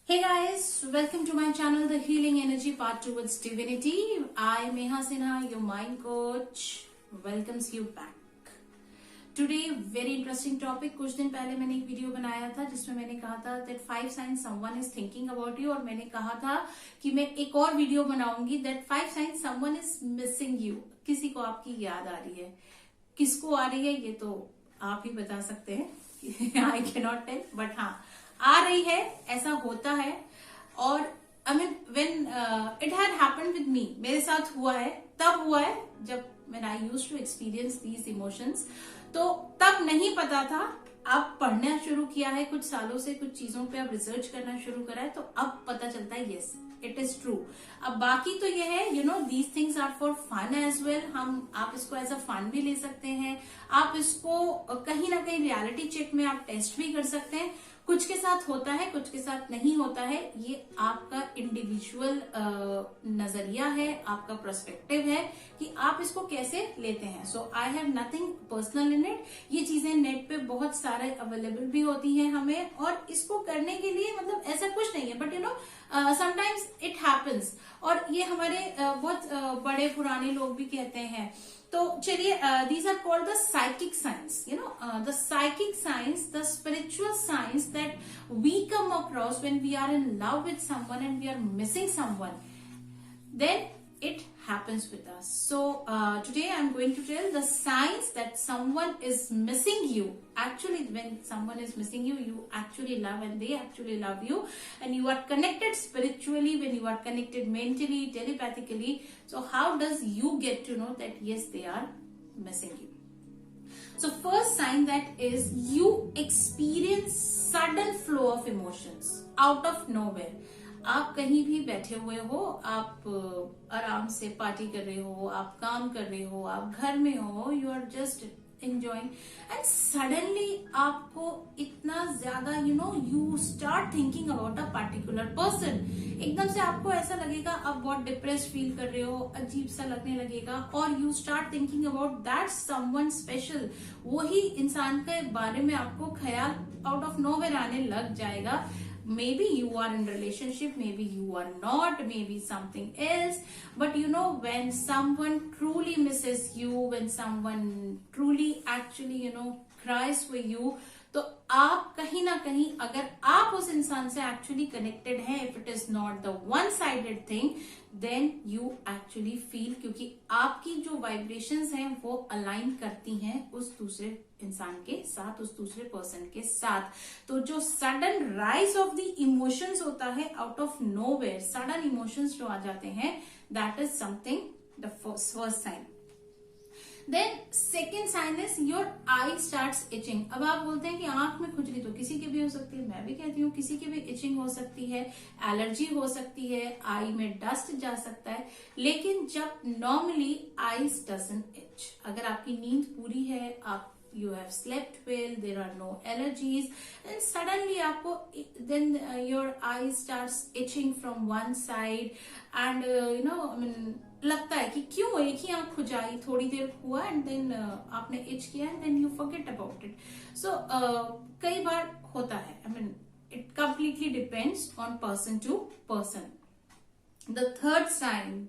Hey guys, welcome to my channel, The Healing Energy Path Towards Divinity. I, Neha Sinha, your mind coach, welcomes you back. Today, very interesting topic. कुछ दिन पहले मैंने एक video बनाया था जिसमें मैंने कहा था that 5 signs someone is thinking about you, और मैंने कहा था कि मैं एक और वीडियो बनाऊंगी that 5 signs someone is missing you. किसी को आपकी याद आ रही है, किसको आ रही है ये तो आप ही बता सकते हैं. I cannot tell, but हाँ आ रही है, ऐसा होता है. और I mean when it had happened with me, मेरे साथ हुआ है, तब हुआ है जब when I used to experience these emotions. तो तब नहीं पता था. अब पढ़ना शुरू किया है कुछ सालों से, कुछ चीजों पे अब रिसर्च करना शुरू करा है, तो अब पता चलता है यस इट इज ट्रू. अब बाकी तो ये है these things are for fun as well. आप इसको एज अ फन भी ले सकते हैं, आप इसको कहीं ना कहीं रियलिटी चेक में आप टेस्ट भी कर सकते हैं. कुछ के साथ होता है, कुछ के साथ नहीं होता है. ये आपका इंडिविजुअल नजरिया है, आपका पर्सपेक्टिव है कि आप इसको कैसे लेते हैं. So I have nothing personal in it. ये चीजें नेट पे बहुत सारे अवेलेबल भी होती हैं हमें, और इसको करने के लिए मतलब ऐसा कुछ नहीं है, बट समटाइम्स इट हैपन्स. और ये हमारे बहुत बड़े पुराने लोग भी कहते हैं. तो चलिए, these are called the psychic signs. The psychic signs, the spiritual signs that we come across when we are in love with someone and we are missing someone. Then it happens with us. So today I'm going to tell the signs that someone is missing you. Actually, when someone is missing you, you actually love and they actually love you, and you are connected spiritually, when you are connected mentally, telepathically. So how does you get to know that yes, they are missing you? So first sign that is you experience sudden flow of emotions out of nowhere. आप कहीं भी बैठे हुए हो, आप आराम से party कर रहे हो, आप काम कर रहे हो, आप घर में हो, you are just enjoying, and suddenly आपको इतना ज्यादा you start thinking about a particular person. एकदम से आपको ऐसा लगेगा, आप बहुत डिप्रेस फील कर रहे हो, अजीब सा लगने लगेगा, और you start thinking about that someone special. वही इंसान के बारे में आपको ख्याल out of nowhere आने लग जाएगा. Maybe you are in relationship, maybe you are not, maybe something else. But when someone truly misses you, when someone truly actually cries for you, तो आप कहीं ना कहीं, अगर आप उस इंसान से एक्चुअली कनेक्टेड हैं, if it is not the one sided thing, then you actually feel, क्योंकि आपकी जो वाइब्रेशंस हैं वो अलाइन करती हैं उस दूसरे इंसान के साथ, उस दूसरे पर्सन के साथ. तो जो sudden rise of the emotions होता है out of nowhere, sudden emotions जो आ जाते हैं, that is something the first sign. Then second sign is your eye starts itching. अब आप बोलते हैं कि आंख में खुजली तो किसी की भी हो सकती है, मैं भी कहती हूँ किसी की भी इचिंग हो सकती है, एलर्जी हो सकती है, आई में डस्ट जा सकता है. लेकिन जब नॉर्मली आईज डजंट इच, अगर आपकी नींद पूरी है, आप you have slept well, there are no allergies, and suddenly आपको then your eye starts itching from one side, and लगता है कि क्यों एक ही आंख खुजाई, थोड़ी देर हुआ, एंड देन आपने इच किया, and then you forget about it. So कई बार होता है. it completely depends on person to person. The third sign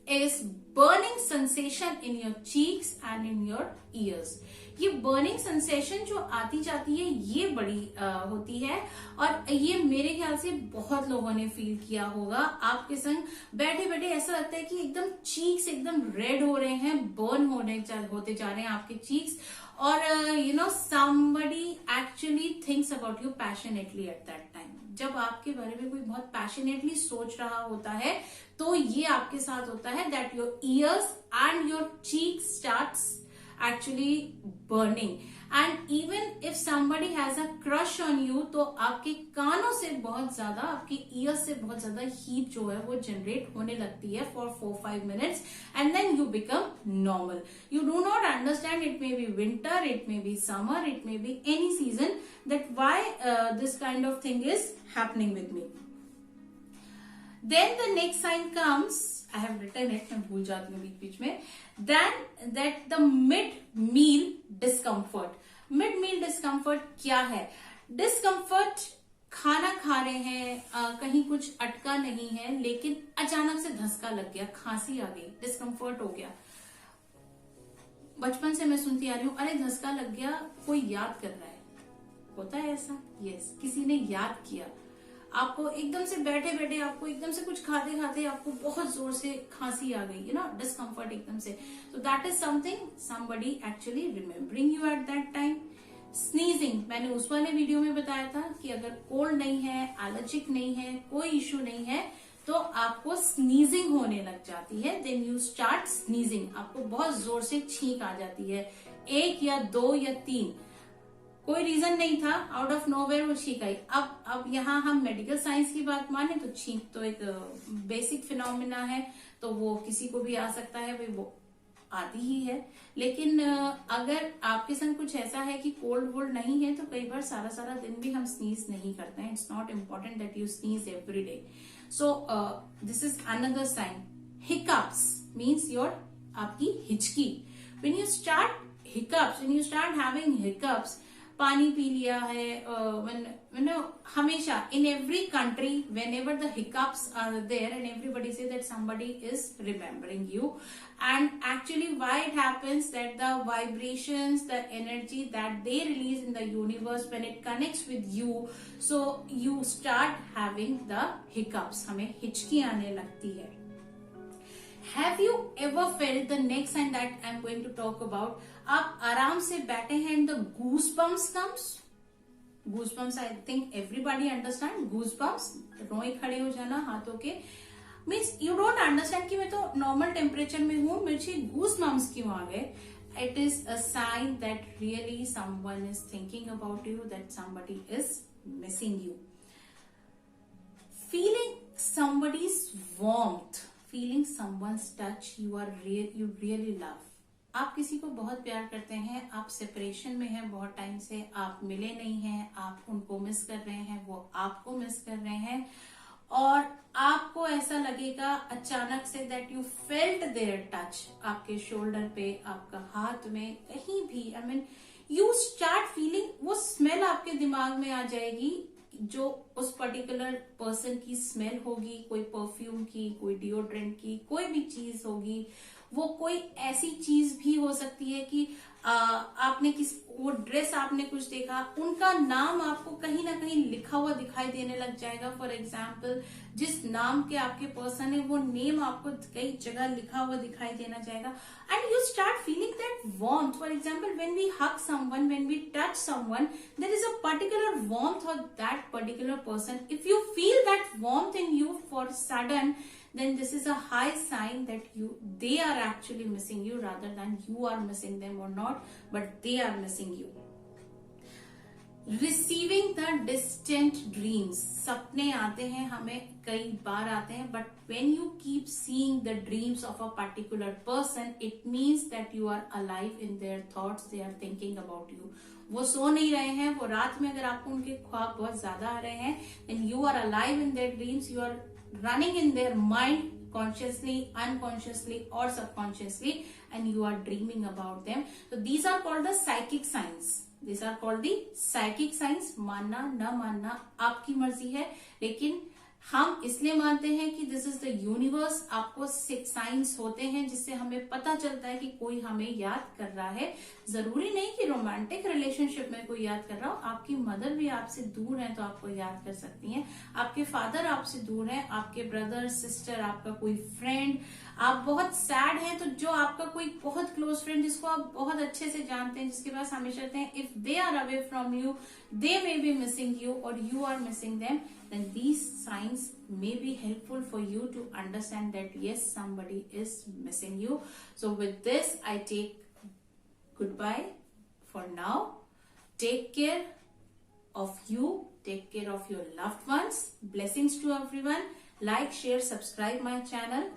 is burning sensation in your cheeks and in your ears. ये बर्निंग सेंसेशन जो आती जाती है, ये बड़ी होती है, और ये मेरे ख्याल से बहुत लोगों ने फील किया होगा. आपके संग बैठे बैठे ऐसा लगता है कि एकदम चीक्स एकदम रेड हो रहे हैं, बर्न होते जा रहे हैं आपके चीक्स, और somebody actually thinks about you passionately at that time. जब आपके बारे में कोई बहुत पैशनेटली सोच रहा होता है, तो ये आपके साथ होता है, that your ears and your cheeks starts actually burning. And even if somebody has a crush on you, तो आपके कानों से बहुत ज्यादा, आपके ईयर्स से बहुत ज्यादा हीट जो है वो जनरेट होने लगती है for 4-5 minutes, and then you become normal. You do not understand, it may be winter, it may be summer, it may be any season, that why this kind of thing is happening with me. Then the next sign comes, I have written it, मैं भूल जाती हूँ बीच बीच में. Then that the mid-meal discomfort. Mid-meal discomfort क्या है? Discomfort खाना खा रहे हैं, कहीं कुछ अटका नहीं है, लेकिन अचानक से धक्का लग गया, खांसी आ गई, डिस्कम्फर्ट हो गया। बचपन से मैं सुनती आ रही हूँ, अरे धक्का लग गया, कोई याद कर रहा है। होता है ऐसा? यस, किसी ने याद किया आपको। एकदम से बैठे बैठे आपको, एकदम से कुछ खाते खाते आपको बहुत जोर से खांसी आ गई, डिस्कम्फर्ट एकदम से। तो that is something somebody actually remembering you at that time. Sneezing, मैंने उस वाले वीडियो में बताया था कि अगर कोल्ड नहीं है, एलर्जिक नहीं है, कोई इश्यू नहीं है, तो आपको स्नीजिंग होने लग जाती है। देन यू स्टार्ट स्नीजिंग, आपको बहुत जोर से छींक आ जाती है, 1 या 2 या 3, कोई रीजन नहीं था, आउट ऑफ नोवेयर वो छींक आई। अब यहाँ हम मेडिकल साइंस की बात माने तो छींक तो एक बेसिक फिनोमिना है, तो वो किसी को भी आ सकता है, भाई वो आती ही है। लेकिन अगर आपके संग कुछ ऐसा है कि कोल्ड वोल्ड नहीं है, तो कई बार सारा सारा दिन भी हम स्नीज नहीं करते हैं। It's not important that you sneeze every day. So this is another sign. Hiccups means your आपकी हिचकी। When you start hiccups, when you start having hiccups, पानी पी लिया है, हमेशा in every country whenever the hiccups are there and everybody say that somebody is remembering you. And actually why it happens that the vibrations, the energy that they release in the universe when it connects with you, so you start having the hiccups, हमें हिचकी आने लगती है। Have you ever felt the next sign that I'm going to talk about? आप आराम से बैठे हैं and the goosebumps comes. Goosebumps, I think everybody understand. Goosebumps, रोए खड़े हो जाना हाथों के, means you don't understand कि मैं तो नॉर्मल टेम्परेचर में हूँ, मुझे goosebumps क्यों आ गए? It is a sign that really someone is thinking about you, that somebody is missing you. Feeling somebody's warmth, feeling someone's touch you really love. आप किसी को बहुत प्यार करते हैं, आप सेपरेशन में हैं बहुत टाइम से, आप मिले नहीं हैं, आप उनको मिस कर रहे हैं, वो आपको मिस कर रहे हैं, और आपको ऐसा लगेगा अचानक से that you felt their touch, आपके शोल्डर पे, आपका हाथ में, कहीं भी, I mean you start feeling, वो स्मेल आपके दिमाग में आ जाएगी, जो उस पर्टिकुलर पर्सन की स्मेल होगी, कोई परफ्यूम की, कोई डिओड्रेंट की, कोई भी चीज होगी। वो कोई ऐसी चीज भी हो सकती है कि आपने वो ड्रेस आपने कुछ देखा, उनका नाम आपको कहीं ना कहीं लिखा हुआ दिखाई देने लग जाएगा। फॉर एग्जाम्पल, जिस नाम के आपके पर्सन है, वो नेम आपको कई जगह लिखा हुआ दिखाई देना जाएगा, and you start feeling that warmth. For example, when we hug someone, when we touch someone, there is a particular warmth of that particular person. If you feel that warmth in you for sudden, then this is a high sign that they are actually missing you rather than you are missing them or not, but they are missing you. Receiving the distant dreams, सपने आते हैं हमें, कई बार आते हैं, but when you keep seeing the dreams of a particular person, it means that you are alive in their thoughts, they are thinking about you. वो सो नहीं रहे हैं, वो रात में अगर आपको उनके ख्वाब बहुत ज्यादा आ रहे हैं, then you are alive in their dreams, you are running in their mind consciously, unconsciously or subconsciously, and you are dreaming about them. So these are called the psychic signs. These are called the psychic signs. मानना न मानना आपकी मर्जी है, लेकिन हम इसलिए मानते हैं कि दिस इज द यूनिवर्स। आपको साइंस होते हैं जिससे हमें पता चलता है कि कोई हमें याद कर रहा है। जरूरी नहीं कि रोमांटिक रिलेशनशिप में कोई याद कर रहा हो, आपकी मदर भी आपसे दूर है तो आपको याद कर सकती हैं, आपके फादर आपसे दूर हैं, आपके ब्रदर सिस्टर, आपका कोई फ्रेंड, आप बहुत सैड हैं तो जो आपका कोई बहुत क्लोज फ्रेंड जिसको आप बहुत अच्छे से जानते हैं, जिसके पास हमेशा रहते हैं, if they are away from you, they may be missing you or you are missing them, then these signs may be helpful for you to understand that yes, somebody is missing you. So with this, I take goodbye for now. Take care of you, take care of your loved ones. Blessings to everyone. Like, share, subscribe my channel.